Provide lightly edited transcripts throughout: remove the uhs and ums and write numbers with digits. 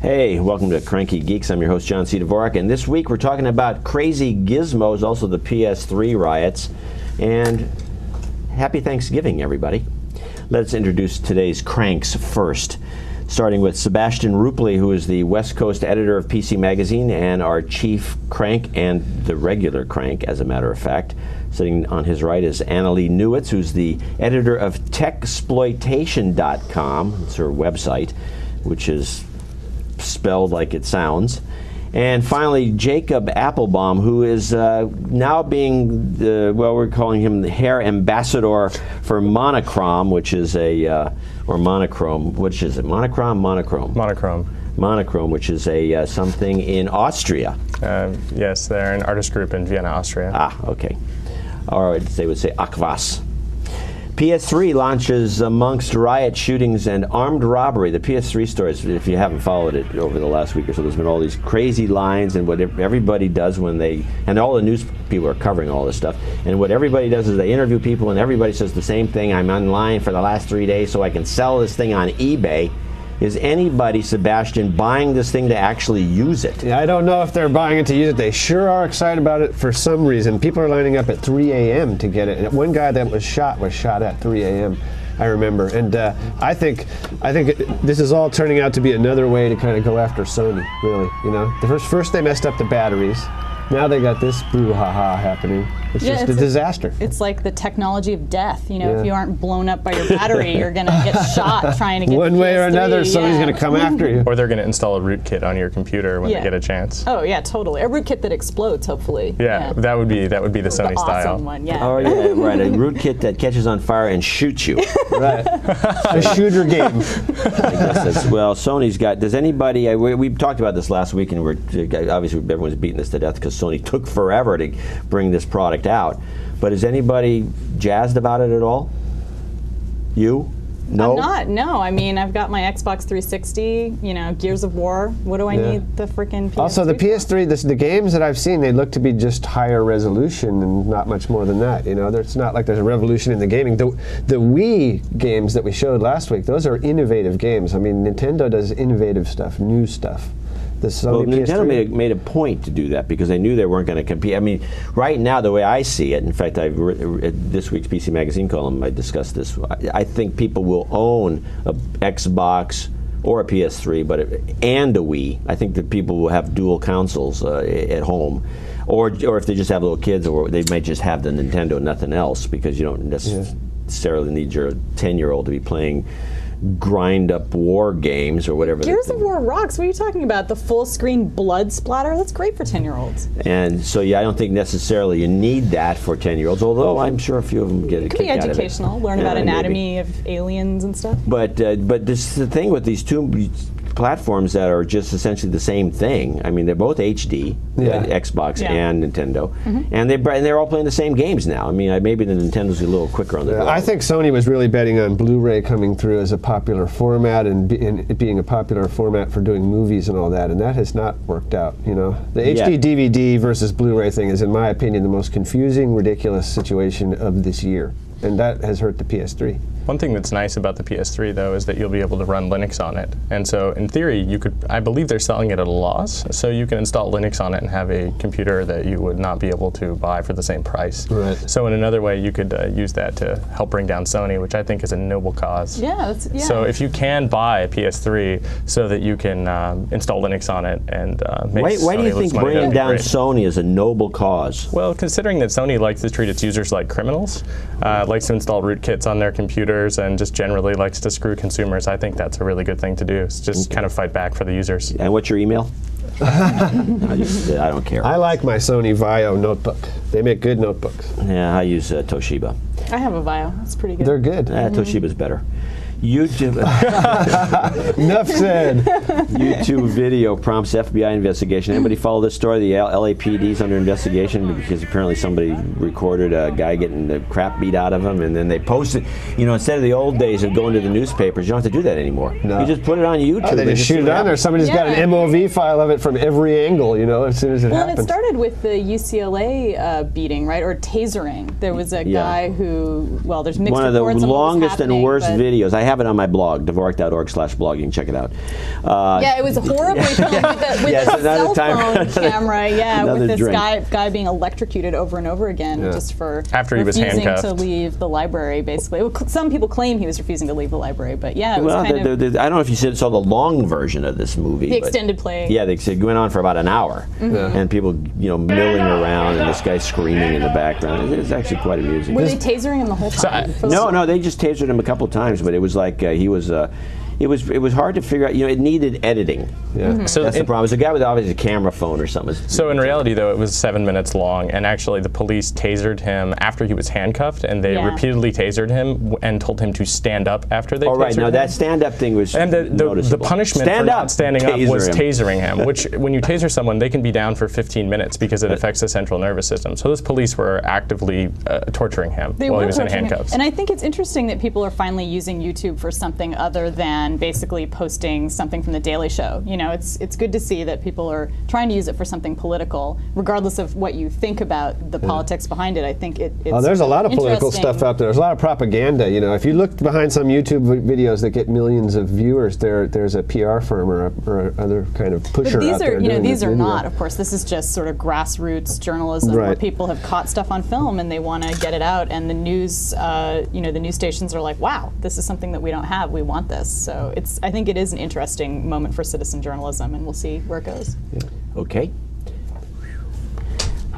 Hey, welcome to Cranky Geeks. I'm your host, John C. Dvorak, and this week we're talking about crazy gizmos, also the PS3 riots, and happy Thanksgiving, everybody. Let's introduce today's cranks first, starting with Sebastian Ruppli, who is the West Coast editor of PC Magazine and our chief crank and the regular crank, as a matter of fact. Sitting on his right is Annalee Newitz, who's the editor of techsploitation.com. It's her website, which is spelled like it sounds. And finally, Jacob Appelbaum, who is now being, we're calling him the hair ambassador for Monochrome, which is or Monochrome, which is it? Monochrome? Monochrome, which is a something in Austria. Yes, they're an artist group in Vienna, Austria. Ah, okay. Or they would say Aquas. PS3 launches amongst riot shootings and armed robbery. The PS3 stories, if you haven't followed it over the last week or so, there's been all these crazy lines, and what everybody does when and all the news people are covering all this stuff, and what everybody does is they interview people and everybody says the same thing: I'm online for the last 3 days so I can sell this thing on eBay. Is anybody, Sebastian, buying this thing to actually use it? Yeah, I don't know if they're buying it to use it. They sure are excited about it for some reason. People are lining up at 3 a.m. to get it. And one guy that was shot at 3 a.m., I remember. And I think this is all turning out to be another way to kind of go after Sony, really. You know, first they messed up the batteries. Now they got this brouhaha happening. It's just a disaster. It's like the technology of death. You know, if you aren't blown up by your battery, you're going to get shot trying to get one way or another, somebody's going to come after you. Or they're going to install a rootkit on your computer when they get a chance. Oh yeah, totally. A rootkit that explodes, hopefully. Yeah, that would be the Sony style. Awesome one, yeah. Oh yeah, right. A rootkit that catches on fire and shoots you. Right. A shooter game. I guess well, Sony's got. Does anybody? We talked about this last week, and obviously everyone's beating this to death because Sony took forever to bring this product out. But is anybody jazzed about it at all? You? No? I'm not, no. I mean, I've got my Xbox 360, you know, Gears of War. What do I need the freaking PS3 Also, the PS3, the games that I've seen, they look to be just higher resolution and not much more than that. You know, it's not like there's a revolution in the gaming. The Wii games that we showed last week, those are innovative games. I mean, Nintendo does innovative stuff, new stuff. Well, Nintendo made a point to do that because they knew they weren't going to compete. I mean, right now, the way I see it, in fact, this week's PC Magazine column, I discussed this. I think people will own a Xbox or a PS3, and a Wii. I think that people will have dual consoles at home, or if they just have little kids, or they might just have the Nintendo, nothing else, because you don't necessarily need your 10-year-old to be playing grind-up war games or whatever. Gears of War rocks. What are you talking about? The full-screen blood splatter? That's great for 10-year-olds. And so, yeah, I don't think necessarily you need that for 10-year-olds, although I'm sure a few of them get a kick out of it. It could be educational, learn about anatomy of aliens and stuff. But this is the thing with these two platforms that are just essentially the same thing. I mean, they're both HD, Xbox and Nintendo, and they're all playing the same games now. I mean, maybe the Nintendo's a little quicker on the draw. I think Sony was really betting on Blu-ray coming through as a popular format and it being a popular format for doing movies and all that, and that has not worked out. You know, the HD DVD versus Blu-ray thing is, in my opinion, the most confusing, ridiculous situation of this year, and that has hurt the PS3. One thing that's nice about the PS3, though, is that you'll be able to run Linux on it. And so, in theory, I believe they're selling it at a loss, so you can install Linux on it and have a computer that you would not be able to buy for the same price. Right. So in another way, you could use that to help bring down Sony, which I think is a noble cause. Yeah, So if you can buy a PS3 so that you can install Linux on it and make Why do you think bringing down Sony is a noble cause? Well, considering that Sony likes to treat its users like criminals, likes to install rootkits on their computers, and just generally likes to screw consumers, I think that's a really good thing to do. It's just kind of fight back for the users. And what's your email? I don't care. I like my Sony Vaio notebook. They make good notebooks. Yeah, I use Toshiba. I have a Vaio. It's pretty good. They're good. Toshiba's better. YouTube. Enough said. YouTube video prompts FBI investigation. Anybody follow this story? The LAPD's under investigation because apparently somebody recorded a guy getting the crap beat out of him, and then they posted. You know, instead of the old days of going to the newspapers, you don't have to do that anymore. No. You just put it on YouTube. Oh, they just shoot it on there. Somebody's got an MOV file of it from every angle. You know, as soon as it happens. Well, it started with the UCLA beating, right, or tasering. There was a guy who, well, there's mixed reports on what was happening. One of the longest and worst videos. I have it on my blog, dvorak.org/blog. You can check it out. Yeah, it was horribly filmed with Yes, a cell another phone camera. Yeah, another with this drink. guy being electrocuted over and over again just for After he was refusing handcuffed. to leave the library. Basically, well, some people claim he was refusing to leave the library, but yeah, it was Well, kind of I don't know if you saw the long version of this movie. the but- extended play. Yeah, they said it went on for about an hour, and people, milling around, and this guy screaming in the background. It's actually quite amusing. Were they tasering him the whole time? No, they just tasered him a couple times, but it was like he was. It was hard to figure out. It needed editing. Yeah. So That's the problem. It was a guy with obviously a camera phone or something. So in reality, though, it was 7 minutes long, and actually the police tasered him after he was handcuffed, and they repeatedly tasered him and told him to stand up after they tasered Oh, right. No, him. that stand-up thing was And the noticeable. punishment Stand for up, not standing up was taser him. tasering him, which when you taser someone, they can be down for 15 minutes because it affects the central nervous system. So those police were actively torturing him while he was in handcuffs. And I think it's interesting that people are finally using YouTube for something other than basically posting something from The Daily Show. It's good to see that people are trying to use it for something political, regardless of what you think about the politics behind it. I think it's there's a lot of political interesting. stuff out there. There's a lot of propaganda. If you look behind some YouTube videos that get millions of viewers, there's a PR firm or other kind of pusher But these out there. doing these this are video. not. Of course, this is just sort of grassroots journalism where Right. people have caught stuff on film and they want to get it out. And the news, the news stations are like, "Wow, this is something that we don't have. We want this." So I think it is an interesting moment for citizen journalism, and we'll see where it goes. Okay.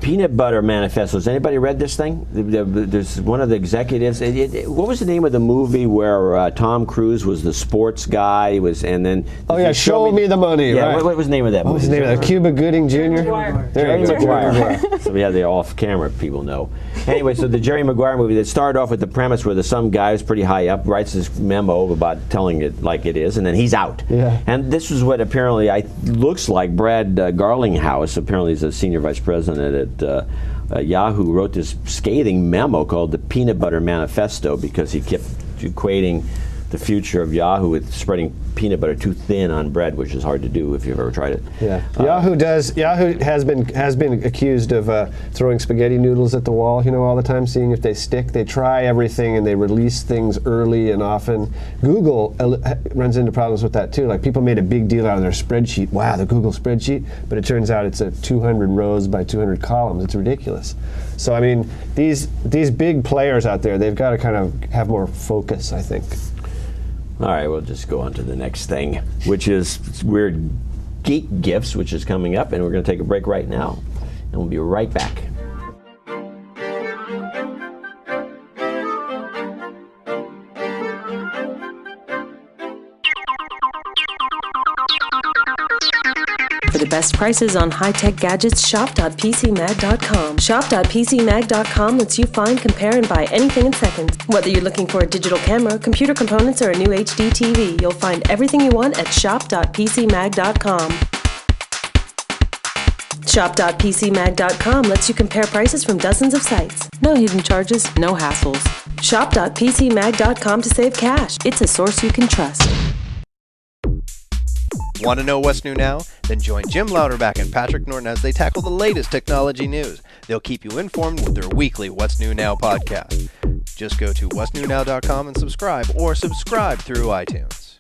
Peanut Butter Manifesto. Has anybody read this thing? There's one of the executives. What was the name of the movie where Tom Cruise was the sports guy? And then Show Me the Money. Yeah. Right. What was the name of that movie? What's his name? Cuba Gooding Jr. There you go. Jerry Maguire. So we have the off-camera people know. Anyway, so the Jerry Maguire movie that started off with the premise where some guy who's pretty high up writes this memo about telling it like it is, and then he's out. Yeah. And this is what apparently looks like Brad Garlinghouse, apparently is a senior vice president at Yahoo, wrote this scathing memo called the Peanut Butter Manifesto because he kept equating the future of Yahoo with spreading peanut butter too thin on bread, which is hard to do if you've ever tried it. Yeah, Yahoo has been accused of throwing spaghetti noodles at the wall, all the time, seeing if they stick. They try everything and they release things early and often. Google runs into problems with that too. Like people made a big deal out of their spreadsheet. Wow, the Google spreadsheet, but it turns out it's a 200 rows by 200 columns. It's ridiculous. So I mean, these big players out there, they've got to kind of have more focus, I think. All right, we'll just go on to the next thing, which is Weird Geek Gifts, which is coming up, and we're going to take a break right now, and we'll be right back. For the best prices on high-tech gadgets, shop.pcmag.com. Shop.pcmag.com lets you find, compare, and buy anything in seconds. Whether you're looking for a digital camera, computer components, or a new HD TV, you'll find everything you want at shop.pcmag.com. Shop.pcmag.com lets you compare prices from dozens of sites. No hidden charges, no hassles. Shop.pcmag.com to save cash. It's a source you can trust. Want to know what's new now? Then join Jim Louderback and Patrick Norton as they tackle the latest technology news. They'll keep you informed with their weekly What's New Now podcast. Just go to what'snewnow.com and subscribe, or subscribe through iTunes.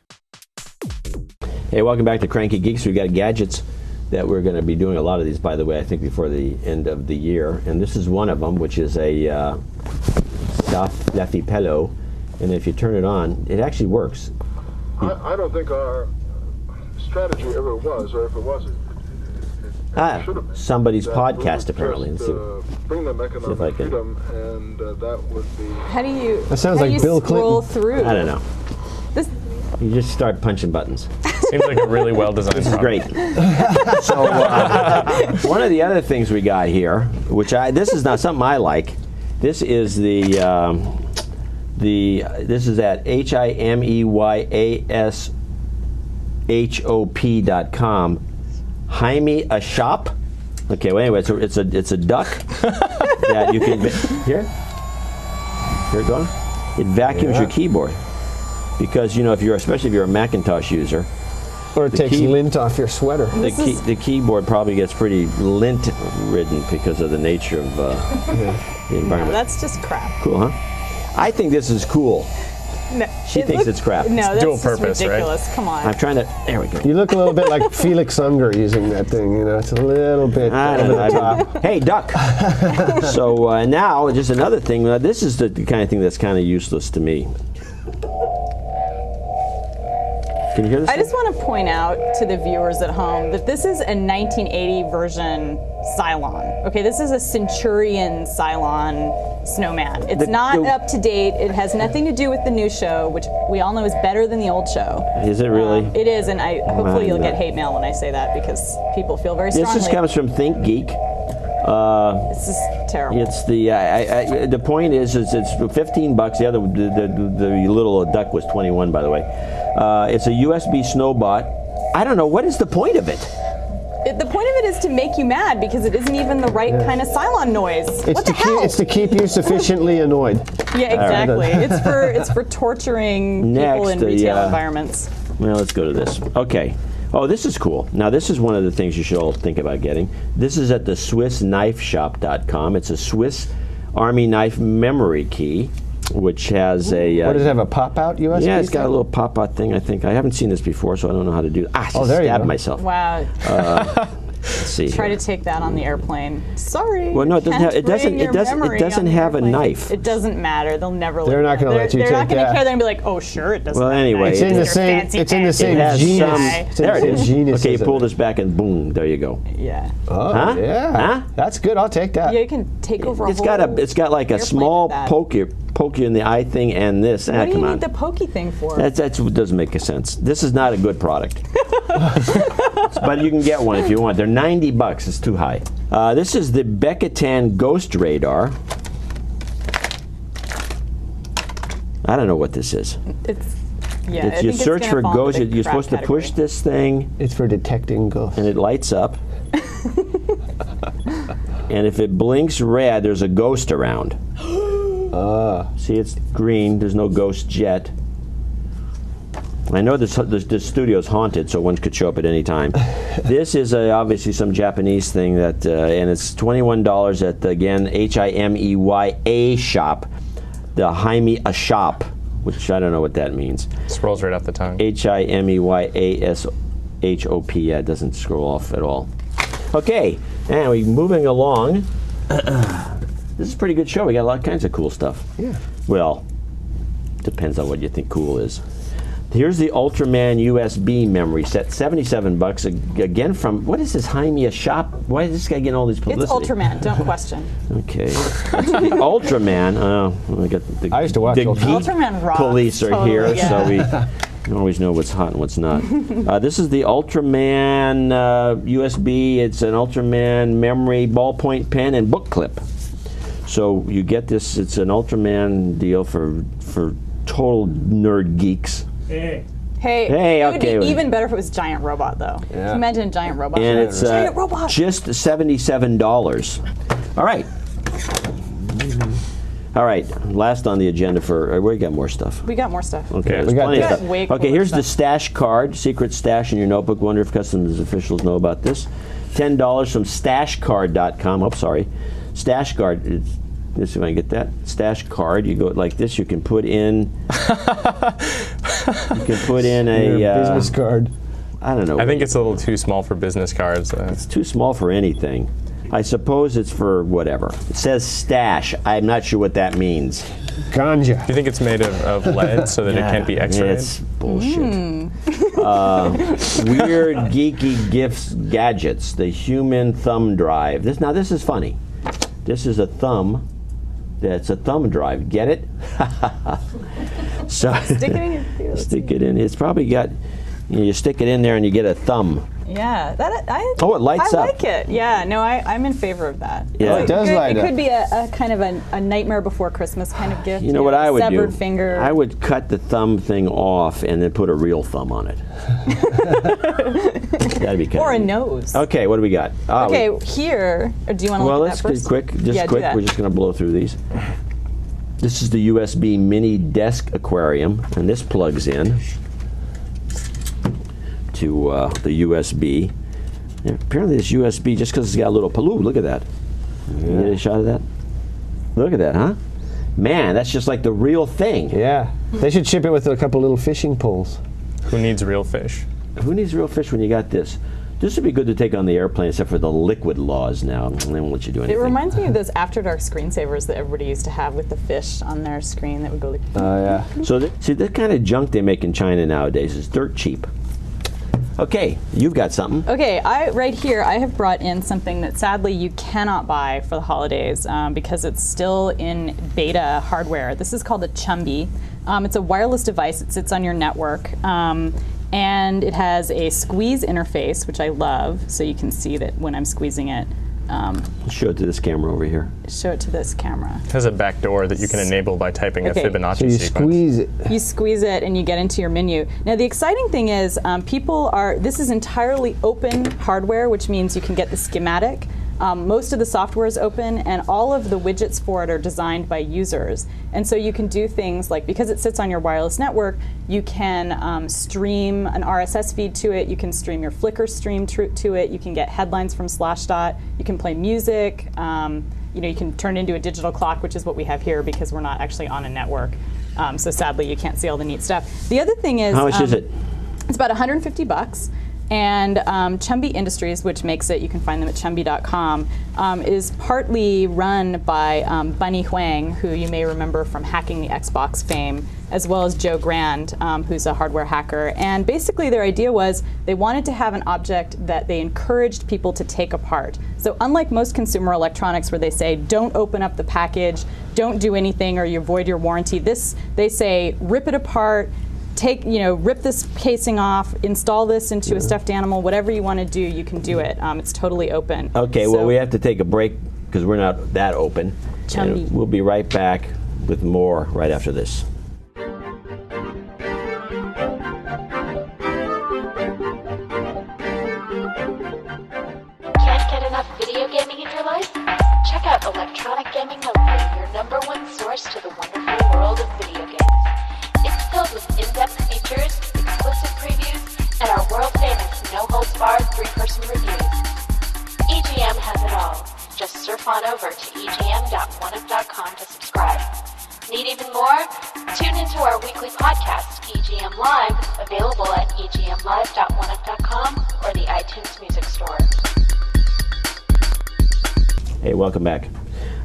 Hey, welcome back to Cranky Geeks. We've got gadgets that we're going to be doing a lot of these, by the way, I think before the end of the year. And this is one of them, which is a stuffy pillow. And if you turn it on, it actually works. I don't think our strategy ever was, or if it was, it should have been. Somebody's That podcast, would apparently. just, bring them economic I can- freedom, and that would be. How do you? That sounds how like do you Bill scroll Clinton. through? I don't know. This, You just start punching buttons. Seems like a really well-designed This is product. great. So one of the other things we got here, which this is not something I like. This is this is at HIMEYASHOP.com. Jaime a shop. Okay. Well, anyway, it's a duck that you can here it going. It vacuums your keyboard because especially if you're a Macintosh user. Or it takes lint off your sweater. The keyboard probably gets pretty lint-ridden because of the nature of the environment. that's just crap. Cool, huh? I think this is cool. No, She thinks it's crap. No, that's dual just purpose, right? ridiculous. Come on. I'm trying to. There we go. You look a little bit like Felix Unger using that thing. You know, it's a little bit I don't over know. the top. Hey, duck. So now, just another thing. This is the kind of thing that's kind of useless to me. Can you hear this? I just want to point out to the viewers at home that this is a 1980 version Cylon. Okay, this is a Centurion Cylon snowman. It's not up to date. It has nothing to do with the new show, which we all know is better than the old show. Is it really? It is, and hopefully you'll get hate mail when I say that because people feel very strongly. This just comes from Think Geek. This is terrible. It's the point is it's $15. The other the little duck was 21, by the way. It's a USB Snowbot. I don't know, what is the point of it? The point of it is to make you mad because it isn't even the right kind of Cylon noise. What the hell? It's to keep you sufficiently annoyed. Yeah, exactly. It's for torturing people in retail environments. Well, let's go to this. Okay. Oh, this is cool. Now, this is one of the things you should all think about getting. This is at the SwissKnifeShop.com. It's a Swiss Army knife memory key, which has a... What, does it have a pop-out USB? Yeah, it's got a little pop-out thing, I think. I haven't seen this before, so I don't know how to do it. I stabbed myself. Wow. Let's see. Try to take that on the airplane. Sorry. Well, no, it doesn't have. It doesn't have a knife. It doesn't matter. They'll never. They're not going to let you take that. They're not going to care. They're going to be like, oh, sure, it doesn't. Well, anyway, it's in the same. It's in the same genus. There it is. Genus, okay, you pull this back and boom, there you go. Yeah. Oh, Huh? yeah. Huh? That's good. I'll take that. Yeah, you can take over. It's got like a small poke you in the eye thing and this. What do you come need on. the pokey thing for? That doesn't make sense. This is not a good product. But you can get one if you want. They're $90. It's too high. This is the Bekatan Ghost Radar. I don't know what this is. It's you search for ghosts. You're supposed to push this thing. It's for detecting ghosts. And it lights up. And if it blinks red, there's a ghost around. See, it's green. There's no ghost yet. I know this studio's haunted, so one could show up at any time. This is obviously some Japanese thing that, and it's $21 at, again, HIMEYA shop. The Jaime a shop, which I don't know what that means. Scrolls right off the tongue. HIMEYASHOP. Yeah, it doesn't scroll off at all. Okay, and we're moving along. This is a pretty good show. We got all kinds of cool stuff. Yeah. Well, depends on what you think cool is. Here's the Ultraman USB Memory Set, $77. Again from, what is this Jaime shop? Why is this guy getting all these publicity? It's Ultraman, don't question. Okay. The Ultraman. I got I used to watch Ultraman rocks. Police are totally, here, yeah. so we always know what's hot and what's not. This is the Ultraman USB. It's an Ultraman memory ballpoint pen and book clip. So you get this. It's an Ultraman deal for total nerd geeks. Hey, it would be even better if it was Giant Robot, though. Yeah. Can you imagine a Giant Robot? And it's Giant Robot. just $77. All right. All right, last on the agenda for, we got more stuff. We got more stuff. Okay, Yeah, there's we got plenty of that. stuff. Way Okay, cooler here's the stuff. stash card, secret stash in your notebook. Wonder if customs officials know about this. $10 from stashcard.com. Oh, sorry. Stash card. Let's see if I can get that. Stash card. You go like this. You can put in. You can put in a business card. I don't know. I think it's a little too small for business cards. It's too small for anything. I suppose it's for whatever. It says stash. I'm not sure what that means. Ganja. Do you think it's made of lead so that it can't be X-rayed? It's bullshit. Weird geeky gifts gadgets. The human thumb drive. This is funny. This is a thumb. That's a thumb drive. Get it? So Stick it in your stick it in. It's probably got. You stick it in there and you get a thumb. Yeah, it lights I up. like it. Yeah, no, I'm in favor of that. Yeah. It does light It up. could be a kind of a Nightmare Before Christmas kind of gift. You know what I would do? Severed finger. I would cut the thumb thing off and then put a real thumb on it. That'd be kind or of a neat. nose. Okay, what do we got? Okay, here. Do you want to Well, look let's at that first? get quick. Just Yeah, do quick. that. We're just going to blow through these. This is the USB mini desk aquarium, and this plugs in to the USB. And apparently, this USB, just because it's got a little paloo, look at that. Can you get a shot of that? Look at that, huh? Man, that's just like the real thing. Yeah. They should ship it with a couple little fishing poles. Who needs real fish? Who needs real fish when you got this? This would be good to take on the airplane, except for the liquid laws now. They won't let you do anything. It reminds me of those After Dark screensavers that everybody used to have with the fish on their screen that would go like... Oh, yeah. So, see, the kind of junk they make in China nowadays is dirt cheap. Okay, you've got something. Okay, right here, I have brought in something that sadly you cannot buy for the holidays because it's still in beta hardware. This is called a Chumby. It's a wireless device. It sits on your network. And it has a squeeze interface, which I love, so you can see that when I'm squeezing it. Show it to this camera over here. Show it to this camera. It has a back door that you can enable by typing a Fibonacci So you sequence. squeeze it. You squeeze it and you get into your menu. Now the exciting thing is this is entirely open hardware, which means you can get the schematic. Most of the software is open, and all of the widgets for it are designed by users. And so you can do things like, because it sits on your wireless network, you can stream an RSS feed to it, you can stream your Flickr stream to it, you can get headlines from Slashdot, you can play music, you can turn it into a digital clock, which is what we have here because we're not actually on a network. So sadly, you can't see all the neat stuff. The other thing is... How much is it? It's about $150. And Chumby Industries, which makes it, you can find them at chumby.com, is partly run by Bunny Huang, who you may remember from hacking the Xbox fame, as well as Joe Grand, who's a hardware hacker. And basically their idea was they wanted to have an object that they encouraged people to take apart. So unlike most consumer electronics where they say, don't open up the package, don't do anything, or you void your warranty, they say, rip it apart, rip this casing off, install this into a stuffed animal, whatever you want to do, you can do it. It's totally open. Okay, well, we have to take a break because we're not that open. Chumby. We'll be right back with more right after this. Can't get enough video gaming in your life? Check out Electronic Gaming Monthly, your #1 source to the wonderful world of video games. It's filled with in-depth features, exclusive previews, and our world-famous no-holds-barred 3-person reviews. EGM has it all. Just surf on over to egm.oneup.com to subscribe. Need even more? Tune into our weekly podcast, EGM Live, available at egmlive.oneup.com or the iTunes Music Store. Hey, welcome back.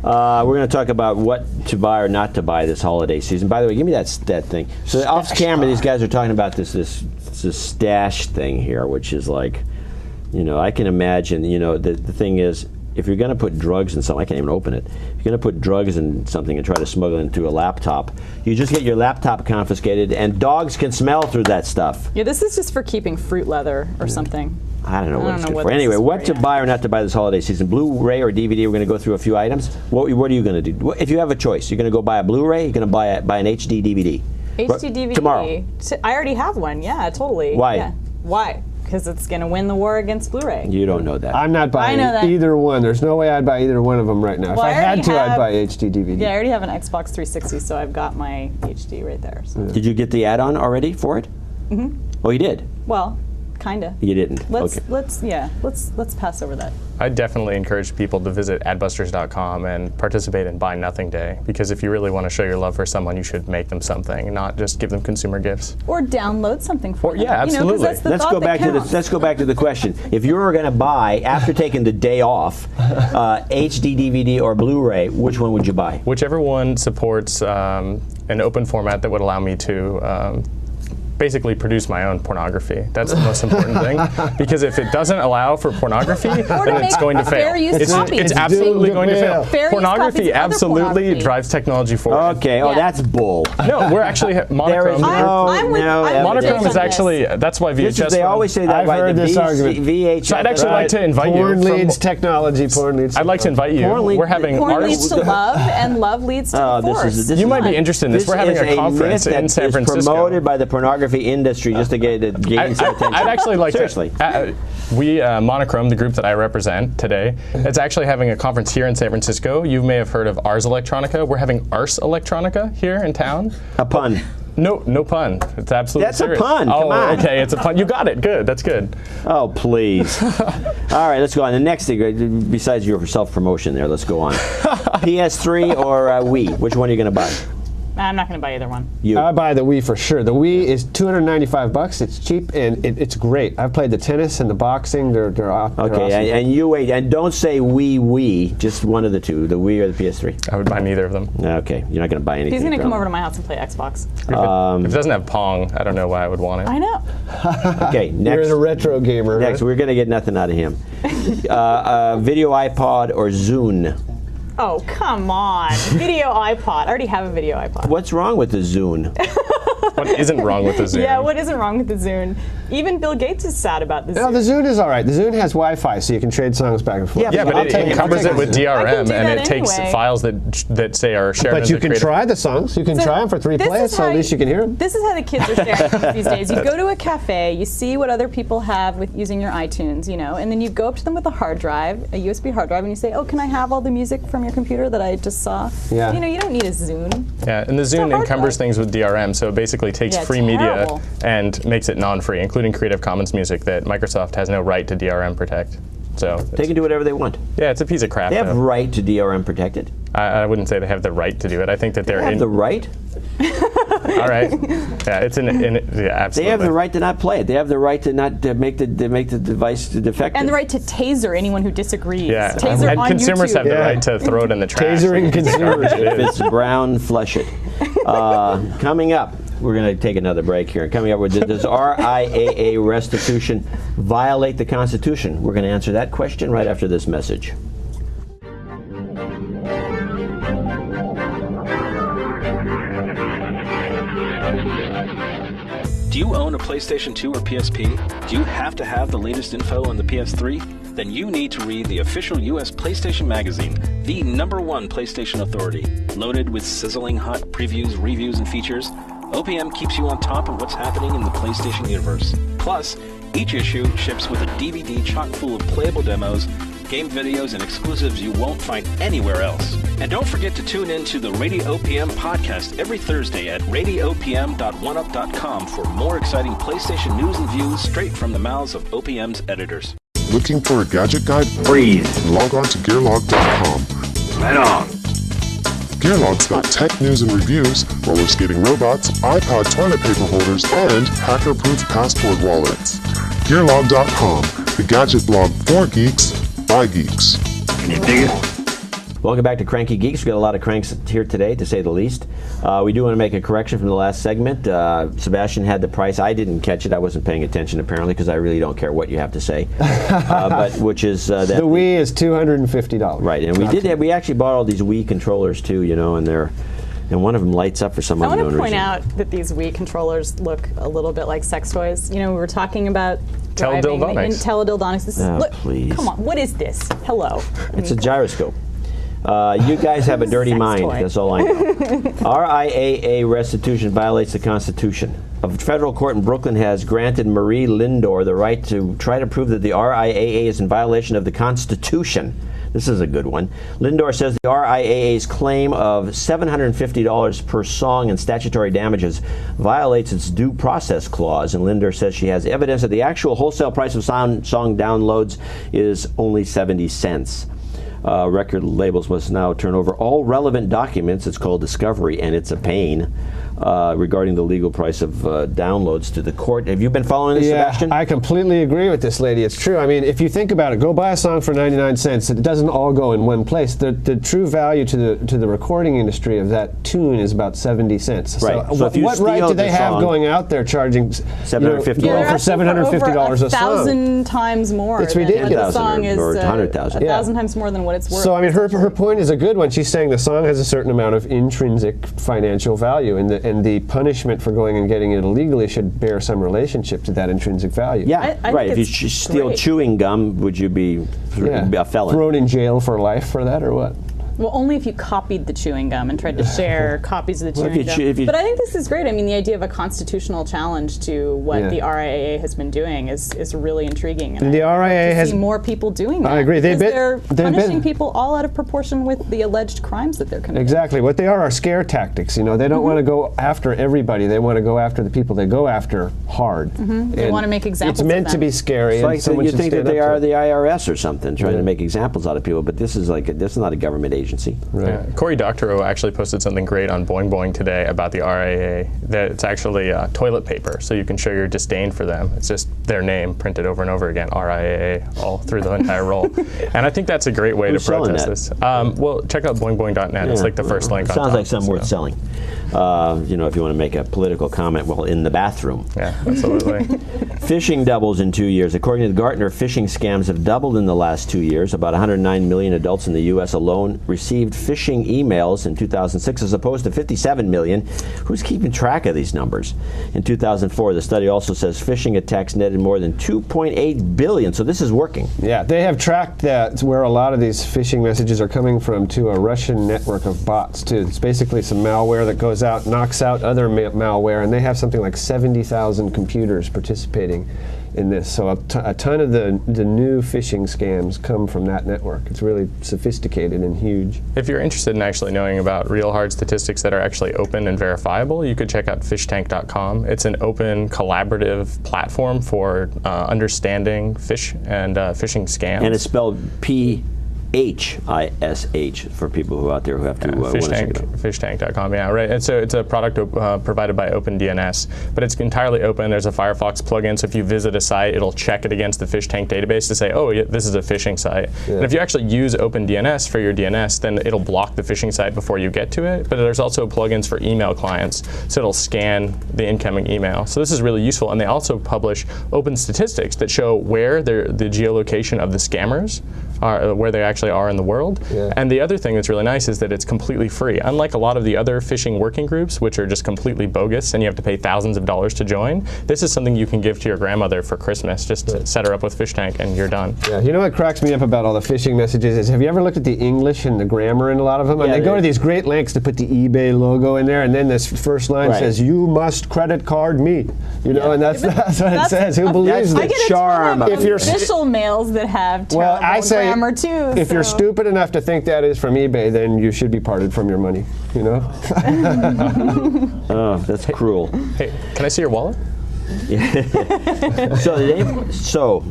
We're going to talk about what to buy or not to buy this holiday season. By the way, give me that thing. So off camera, these guys are talking about this stash thing here, which is like, I can imagine, the thing is, if you're going to put drugs in something, I can't even open it. If you're going to put drugs in something and try to smuggle it into a laptop, you just get your laptop confiscated, and dogs can smell through that stuff. Yeah, this is just for keeping fruit leather or something. I don't know what it's good for. Anyway, what to buy or not to buy this holiday season? Blu-ray or DVD? We're going to go through a few items. What are you going to do? If you have a choice, you're going to go buy a Blu-ray, you're going to buy an HD DVD. HD DVD? Tomorrow. I already have one, yeah, totally. Why? Yeah. Why? Because it's going to win the war against Blu-ray. You don't know that. I'm not buying either one. There's no way I'd buy either one of them right now. Well, if I had to, I'd buy HD DVD. Yeah, I already have an Xbox 360, so I've got my HD right there. So. Did you get the add-on already for it? Mm-hmm. Oh, you did? Well, kinda. You didn't? Let's pass over that. I definitely encourage people to visit adbusters.com and participate in Buy Nothing Day, because if you really want to show your love for someone, you should make them something, not just give them consumer gifts. Or download something for them. Yeah, absolutely. That's the let's go back to the question. If you were going to buy, after taking the day off, HD DVD or Blu-ray, which one would you buy? Whichever one supports an open format that would allow me to basically produce my own pornography. That's the most important thing, because if it doesn't allow for pornography, then it's going to fail. It's absolutely going to fail. Pornography absolutely drives technology forward. Okay, that's bull. No, we're actually monochrome. Monochrome is actually, that's why VHS. They always say that. I've heard this argument. VHS. So I'd actually like to invite you. Porn leads technology. Porn leads. I'd like to invite you. We're having porn leads to love, and love leads to force. You might be interested in this. We're having a conference in San Francisco. Promoted by the pornography industry just to gain some attention. I'd actually like Seriously. We, Monochrome, the group that I represent today, it's actually having a conference here in San Francisco. You may have heard of Ars Electronica. We're having Ars Electronica here in town. A pun. No pun. It's absolutely serious. That's a pun. Oh, come on. Okay, it's a pun. You got it. Good. That's good. Oh, please. All right, let's go on. The next thing, besides your self-promotion there, let's go on. PS3 or Wii? Which one are you going to buy? I'm not going to buy either one. I buy the Wii for sure. The Wii is $295. It's cheap and it's great. I've played the tennis and the boxing. They're awesome. And you wait, and don't say Wii, just one of the two, the Wii or the PS3. I would buy neither of them. Okay, you're not going to buy anything. He's going to come over to my house and play Xbox. If it doesn't have Pong, I don't know why I would want it. I know. Okay, next. You're a retro gamer. Next, we're going to get nothing out of him. Video iPod or Zune? Oh, come on. Video iPod. I already have a video iPod. What's wrong with the Zune? What isn't wrong with the Zune? Yeah, what isn't wrong with the Zune? Even Bill Gates is sad about the Zune. No, the Zune is all right. The Zune has Wi-Fi, so you can trade songs back and forth. Yeah, but it encumbers it with DRM, and it takes anyway. files that say are shared. But you can try the songs. You can try them for 3 plays, so at least you can hear them. This is how the kids are sharing these days. You go to a cafe, you see what other people have with using your iTunes, and then you go up to them with a hard drive, a USB hard drive, and you say, "Oh, can I have all the music from your computer that I just saw?" Yeah. You don't need a Zune. Yeah, and the Zune encumbers things with DRM, so it basically takes free media and makes it non-free, including Creative Commons music that Microsoft has no right to DRM protect. So they can do whatever they want. Yeah, it's a piece of crap. They have right to DRM protect it. I wouldn't say they have the right to do it. I think that they have the right. All right. Yeah, it's absolutely. They have the right to not play it. They have the right to not make the device defective. And the right to taser anyone who disagrees. Yeah, taser and on consumers YouTube. have the right to throw it in the trash. Tasering consumers. If it's brown, flush it. Coming up, we're going to take another break here. Coming up, does RIAA restitution violate the Constitution? We're going to answer that question right after this message. Do you own a PlayStation 2 or PSP? Do you have to have the latest info on the PS3? Then you need to read the official US PlayStation magazine, the #1 PlayStation authority. Loaded with sizzling hot previews, reviews, and features, OPM keeps you on top of what's happening in the PlayStation universe. Plus, each issue ships with a DVD chock full of playable demos, game videos, and exclusives you won't find anywhere else. And don't forget to tune in to the Radio OPM podcast every Thursday at radioopm.oneup.com for more exciting PlayStation news and views straight from the mouths of OPM's editors. Looking for a gadget guide? Freeze. Log on to gearlog.com. Right on. Gearlog's got tech news and reviews, roller skating robots, iPod toilet paper holders, and hacker-proof passport wallets. Gearlog.com, the gadget blog for geeks, by geeks. Can you dig it? Welcome back to Cranky Geeks. We've got a lot of cranks here today, to say the least. We do want to make a correction from the last segment. Sebastian had the price. I didn't catch it. I wasn't paying attention, apparently, because I really don't care what you have to say. But which is that the Wii is $250. Right, and we actually bought all these Wii controllers too, and one of them lights up for some unknown reason. I want to point out that these Wii controllers look a little bit like sex toys. We were talking about teledildonics. Look, please. Come on, what is this? Hello. It's a gyroscope. You guys have a dirty mind. Toy. That's all I know. RIAA restitution violates the Constitution. A federal court in Brooklyn has granted Marie Lindor the right to try to prove that the RIAA is in violation of the Constitution. This is a good one. Lindor says the RIAA's claim of $750 per song in statutory damages violates its due process clause, and Lindor says she has evidence that the actual wholesale price of song downloads is only 70 cents. Record labels must now turn over all relevant documents, it's called discovery, and it's a pain, regarding the legal price of downloads to the court. Have you been following this, Sebastian? I completely agree with this lady. It's true. I mean, if you think about it, go buy a song for 99 cents. It doesn't all go in one place. The true value to the recording industry of that tune is about 70 cents. Right. So what right do they have going out there charging $750 for $750 a song? 1,000 times more. It's ridiculous. The song is or 100,000. 1,000 times more than what it's worth. So I mean, her point is a good one. She's saying the song has a certain amount of intrinsic financial value, and the punishment for going and getting it illegally should bear some relationship to that intrinsic value. Yeah, I right. If you steal chewing gum, would you be a felon? Thrown in jail for life for that, or what? Well, only if you copied the chewing gum and tried to share copies of the chewing gum. But I think this is great. I mean, the idea of a constitutional challenge to what the RIAA has been doing is really intriguing. And the RIAA has see more people doing that. I agree. They're punishing people all out of proportion with the alleged crimes that they're committing. Exactly. What they are scare tactics. They don't want to go after everybody. They want to go after the people they go after hard. They want to make examples. It's meant to be scary. It's like you think that they are the IRS or something, trying to make examples out of people. But this is not a government agency. agency. Right. Yeah. Cory Doctorow actually posted something great on Boing Boing today about the RIAA, that it's actually toilet paper, so you can show your disdain for them. It's just their name printed over and over again, RIAA, all through the entire roll. And I think that's a great way Who's to protest selling this. Well, check out boingboing.net. Yeah. It's like the first link on Sounds top. like something worth selling. If you want to make a political comment while in the bathroom. Yeah, absolutely. Phishing doubles in 2 years. According to Gartner, phishing scams have doubled in the last 2 years. About 109 million adults in the U.S. alone received phishing emails in 2006, as opposed to 57 million. Who's keeping track of these numbers? In 2004, the study also says phishing attacks netted more than 2.8 billion. So this is working. Yeah, they have tracked that where a lot of these phishing messages are coming from to a Russian network of bots, too. It's basically some malware that goes out, knocks out other malware, and they have something like 70,000 computers participating in this. So a ton of the new phishing scams come from that network. It's really sophisticated and huge. If you're interested in actually knowing about real hard statistics that are actually open and verifiable, you could check out fishtank.com. It's an open, collaborative platform for understanding fish and phishing scams. And it's spelled P-H-I-S-H for people who out there who have to want to check it out. Fishtank.com, yeah, right. And so it's a product provided by OpenDNS, but it's entirely open. There's a Firefox plugin, so if you visit a site, it'll check it against the Fishtank database to say, oh, yeah, this is a phishing site. Yeah. And if you actually use OpenDNS for your DNS, then it'll block the phishing site before you get to it. But there's also plugins for email clients, so it'll scan the incoming email. So this is really useful, and they also publish open statistics that show where the geolocation of the scammers are, where they actually are in the world. Yeah. And the other thing that's really nice is that it's completely free. Unlike a lot of the other phishing working groups, which are just completely bogus and you have to pay thousands of dollars to join, this is something you can give to your grandmother for Christmas. Just to set her up with Fishtank and you're done. Yeah, you know what cracks me up about all the phishing messages is, have you ever looked at the English and the grammar in a lot of them? And they go to these great lengths to put the eBay logo in there, and then this first line says, "You must credit card me." You know, and that's what it says. Who believes the charm? If you're official mails that have terrible grammar too. If you're stupid enough to think that is from eBay, then you should be parted from your money. You know? Oh, that's cruel. Hey, can I see your wallet? So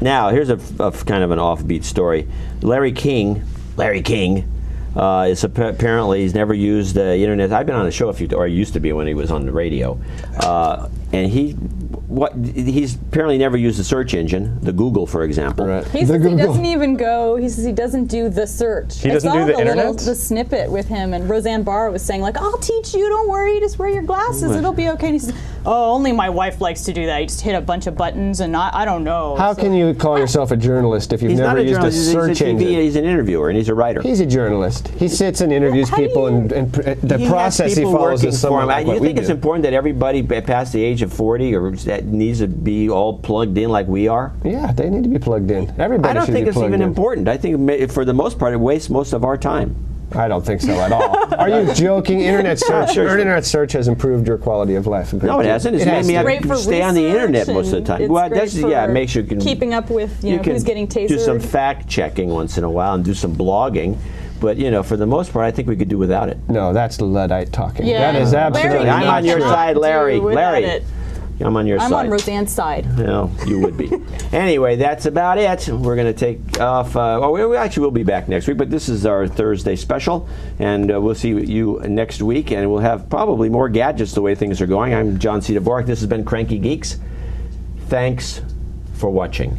now here's a kind of an offbeat story. Larry King is apparently, he's never used the internet. I've been on the show or I used to be when he was on the radio, and he's apparently never used the search engine, the Google, for example. Right. He says he doesn't even go. He says he doesn't do the search. He doesn't do the internet. The snippet with him, and Roseanne Barr was saying, like, "I'll teach you. Don't worry. Just wear your glasses. It'll be okay." And he says, "Oh, only my wife likes to do that. You just hit a bunch of buttons, and I don't know." How can you call yourself a journalist if you've never used a search engine? He's an interviewer and he's a writer. He's a journalist. He sits and interviews people, and the process he follows is somewhat like what we do. Do you think it's important that everybody past the age of 40 or that needs to be all plugged in like we are? Yeah, they need to be plugged in. Everybody I don't should think be it's plugged even in. important. I think for the most part it wastes most of our time. I don't think so at all. Are you joking? Internet search. Internet search has improved your quality of life. No, it hasn't. It's made me have to stay on the internet most of the time. Well, it makes you keeping up with who's getting tasered. Do some fact checking once in a while and do some blogging. But for the most part, I think we could do without it. No, that's Luddite talking. Yeah. That is absolutely. I'm on your side, Larry. Larry. I'm on your side. I'm on Roseanne's side. No, you would be. Anyway, that's about it. We're going to take off. We actually will be back next week, but this is our Thursday special, and we'll see you next week, and we'll have probably more gadgets the way things are going. I'm John C. Dvorak. This has been Cranky Geeks. Thanks for watching.